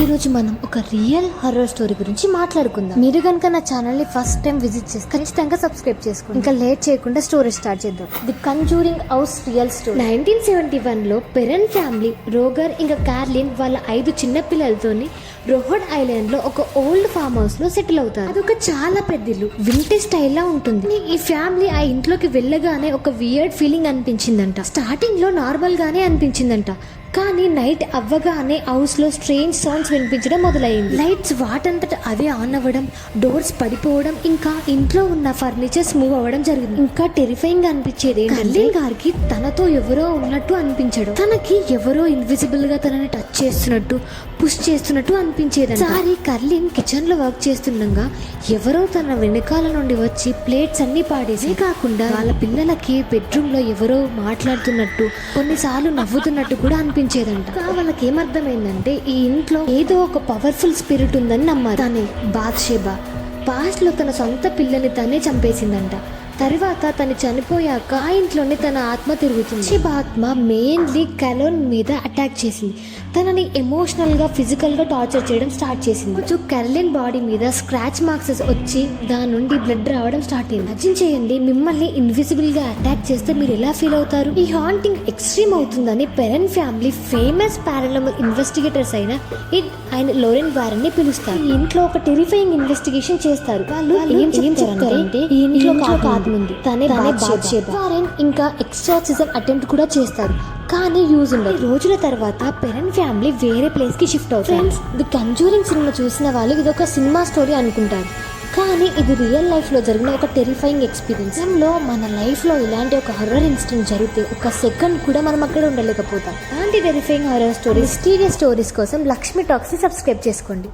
ఈ రోజు మనం ఒక రియల్ హర్రర్ స్టోరీ గురించి మాట్లాడుకుందాం. మీరు కనుక నా ఛానల్ ని ఫస్ట్ టైం విజిట్ చేస్తే ఖచ్చితంగా సబ్స్క్రైబ్ చేసుకోండి. ఇంకా లేట్ చేయకుండా స్టోరీ స్టార్ట్ చేద్దాం. The conjuring house real story. 1971 లో పెరెన్ ఫ్యామిలీ రోగర్ ఇంకా కార్లిన్ వాళ్ళ 5 చిన్న పిల్లలతోని రోహడ్ ఐలాండ్ లో ఒక ఓల్డ్ ఫామ్ హౌస్ లో సెటిల్ అవుతారు. అదొక చాలా పెద్ద ఇల్లు, వింటేజ్ స్టైల్ లా ఉంటుంది. ఈ ఫ్యామిలీ ఆ ఇంట్లోకి వెళ్ళగానే ఒక వియర్డ్ ఫీలింగ్ అనిపించిందంట. స్టార్టింగ్ లో నార్మల్ గానే అనిపించిందంట, కానీ నైట్ అవ్వగానే హౌస్ లో స్ట్రేంజ్ సౌండ్స్ వినిపించడం మొదలైంది. లైట్స్ వాటంతట అవే ఆన్ అవ్వడం, డోర్స్ పడిపోవడం, ఇంకా ఇంట్లో ఉన్న ఫర్నిచర్స్ మూవ్ అవ్వడం జరిగింది. ఇంకా టెరిఫైయింగ్ గా అనిపించేది కర్లిన్ గారికి తనతో ఎవరో ఉన్నట్టు అనిపించడం, తనకి ఎవరో ఇన్విజిబుల్ గా తనని టచ్ చేస్తున్నట్టు, పుష్ చేస్తున్నట్టు అనిపించేది. సారి కర్లిన్ కిచెన్ లో వర్క్ చేస్తుండగా ఎవరో తన వెనకాల నుండి వచ్చి ప్లేట్స్ అన్ని పాడేసి, కాకుండా వాళ్ళ పిల్లలకి బెడ్రూమ్ లో ఎవరో మాట్లాడుతున్నట్టు, కొన్నిసార్లు నవ్వుతున్నట్టు కూడా అనిపించేదంట. వాళ్ళకి ఏమర్థమైందంటే ఈ ఇంట్లో ఏదో ఒక పవర్ఫుల్ స్పిరిట్ ఉందని నమ్మారు. తనే బాత్షెబా పాస్ట్ లో తన సొంత పిల్లని తనే చంపేసిందంట. తర్వాత తను చనిపోయాక ఆ ఇంట్లోనే తన ఆత్మ తిరుగుతుంది. శిబ ఆత్మ మెయిన్లీ కలోన్ మీద అటాక్ చేసింది. తనని ఎమోషనల్ గా ఫిజికల్ గా టార్చర్ చేయడం స్టార్ట్ చేసింది. కొంచెం కర్లిన్ బాడీ మీద స్క్రాచ్ మార్క్స్ వచ్చి దాని నుండి బ్లడ్ రావడం స్టార్ట్ అయింది. అర్జన్ చేయండి, మిమ్మల్ని ఇన్విజిబుల్ గా అటాక్ చేస్తే మీరు ఎలా ఫీల్ అవుతారు? ఈ హాంటింగ్ ఎక్స్ట్రీమ్ అవుతుందని Peren family famous paranormal investigators అయిన ఇడ్ అండ్ లోరెన్ వారెన్ ని పిలుస్తారు. ఈ ఇంట్లో ఒక టెరిఫైయింగ్ ఇన్వెస్టిగేషన్ చేస్తారు. వాళ్ళు ఏం చెప్తారంటే ఈ ఇంట్లో కాదు ఉంది, తనే బాత్షెబా. వారెన్ ఇంకా ఎక్స్ట్రాసిజం అటెంప్ట్ కూడా చేస్తారు, కానీ యూజ్ ఉండదు. రోజుల తర్వాత పెరెన్ ఫ్యామిలీ వేరే ప్లేస్ కి షిఫ్ట్ అవుతారు. ఫ్రెండ్స్, ది కంజూరింగ్ సినిమా చూసిన వాళ్ళు ఇది ఒక సినిమా స్టోరీ అనుకుంటారు, కానీ ఇది రియల్ లైఫ్ లో జరిగిన ఒక టెరిఫైయింగ్ ఎక్స్పీరియన్స్. లో మన లైఫ్ లో ఇలాంటి ఒక హర్రర్ ఇన్సిడెంట్ జరిగితే ఒక సెకండ్ కూడా మనం అక్కడ ఉండలేకపోతాం. అలాంటి terrifying horror stories, mysterious stories కోసం లక్ష్మీ టాక్స్ ని సబ్స్క్రైబ్ చేసుకోండి.